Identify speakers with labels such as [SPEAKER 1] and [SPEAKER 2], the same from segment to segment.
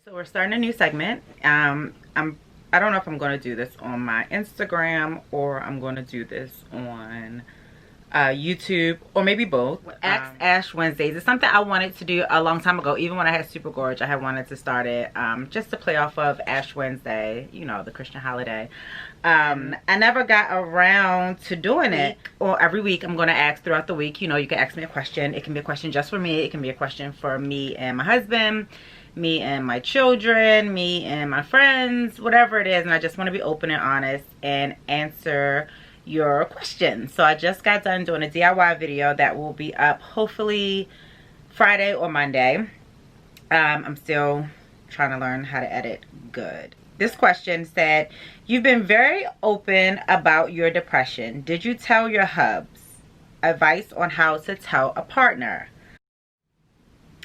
[SPEAKER 1] So we're starting a new segment. I don't know if I'm going to do this on my Instagram or I'm going to do this on YouTube, or maybe both. Ask Ash Wednesdays. It's something I wanted to do a long time ago. Even when I had Super Gorge, I had wanted to start it just to play off of Ash Wednesday, you know, the Christian holiday. I never got around to doing it. Or every week I'm going to ask throughout the week. You know, you can ask me a question. It can be a question just for me. It can be a question for me and my husband, me and my children, me and my friends, whatever it is. And I just want to be open and honest and answer your questions. So I just got done doing a DIY video that will be up hopefully Friday or Monday. I'm still trying to learn how to edit good. This question said, you've been very open about your depression. Did you tell your hubs? Advice on how to tell a partner.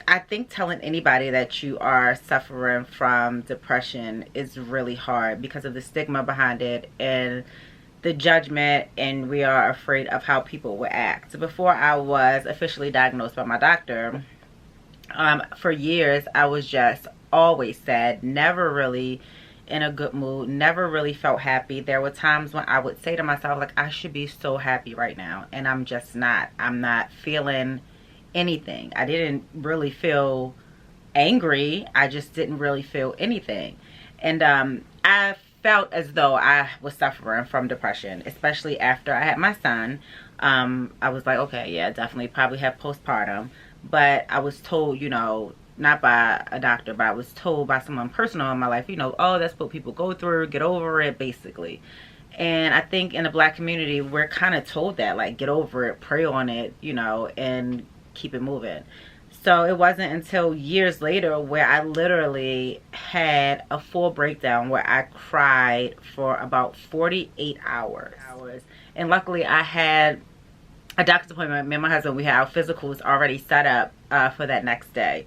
[SPEAKER 1] I think telling anybody that you are suffering from depression is really hard because of the stigma behind it and the judgment, and we are afraid of how people will act. Before I was officially diagnosed by my doctor, for years I was just always sad, never really in a good mood, never really felt happy. There were times when I would say to myself, like, I should be so happy right now, and I'm just not. I'm not feeling anything. I didn't really feel angry. I just didn't really feel anything. And I felt as though I was suffering from depression, especially after I had my son. I was like, okay, yeah, definitely probably have postpartum. But I was told, you know, not by a doctor, but I was told by someone personal in my life, you know, oh, that's what people go through, get over it, basically. And I think in the Black community, we're kind of told that, like, get over it, pray on it, you know, and keep it moving. So it wasn't until years later where I literally had a full breakdown where I cried for about 48 hours. And luckily I had a doctor's appointment. Me and my husband, we had our physicals already set up for that next day.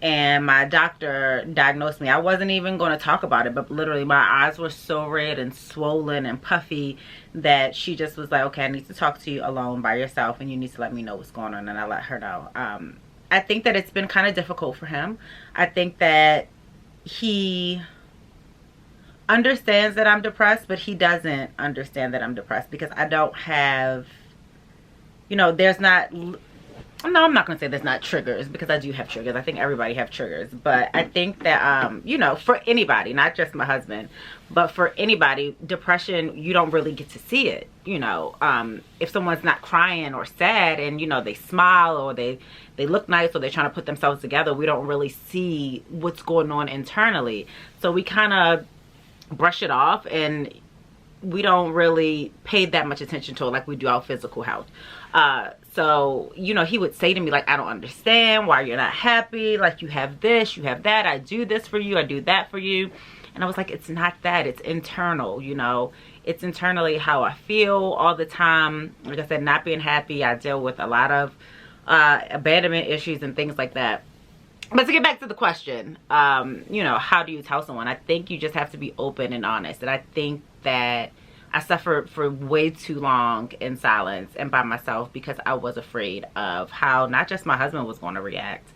[SPEAKER 1] And my doctor diagnosed me. I wasn't even going to talk about it, but literally my eyes were so red and swollen and puffy that she just was like, okay, I need to talk to you alone by yourself and you need to let me know what's going on. And I let her know. I think that it's been kind of difficult for him. I think that he understands that I'm depressed, but he doesn't understand that I'm depressed because I don't have, you know, there's not... No, I'm not going to say there's not triggers because I do have triggers. I think everybody have triggers. But I think that, you know, for anybody, not just my husband, but for anybody, depression, you don't really get to see it. You know, if someone's not crying or sad and, you know, they smile or they look nice or they're trying to put themselves together, we don't really see what's going on internally. So we kind of brush it off and we don't really pay that much attention to it like we do our physical health. So, you know, he would say to me, like, I don't understand why you're not happy. Like, you have this, you have that. I do this for you. I do that for you. And I was like, it's not that. It's internal, you know. It's internally how I feel all the time. Like I said, not being happy. I deal with a lot of abandonment issues and things like that. But to get back to the question, you know, how do you tell someone? I think you just have to be open and honest. And I think that I suffered for way too long in silence and by myself because I was afraid of how not just my husband was going to react,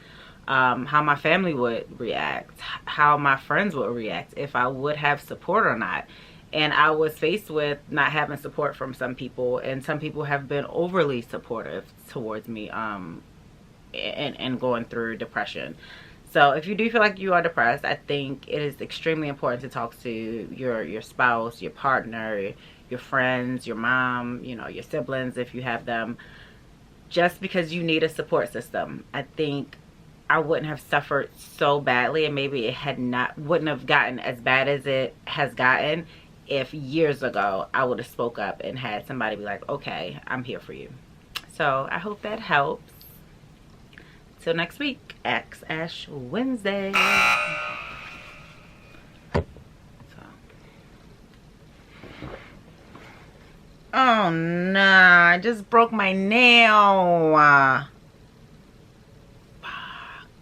[SPEAKER 1] how my family would react, how my friends would react, if I would have support or not. And I was faced with not having support from some people, and some people have been overly supportive towards me and going through depression. So if you do feel like you are depressed, I think it is extremely important to talk to your spouse, your partner, your friends, your mom, you know, your siblings if you have them, just because you need a support system. I think I wouldn't have suffered so badly, and maybe it wouldn't have gotten as bad as it has gotten if years ago I would have spoke up and had somebody be like, okay, I'm here for you. So I hope that helps. Till next week, Ask Ash Wednesday. Oh no, I just broke my nail.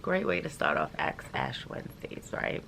[SPEAKER 1] Great way to start off Ask Ash Wednesdays, right?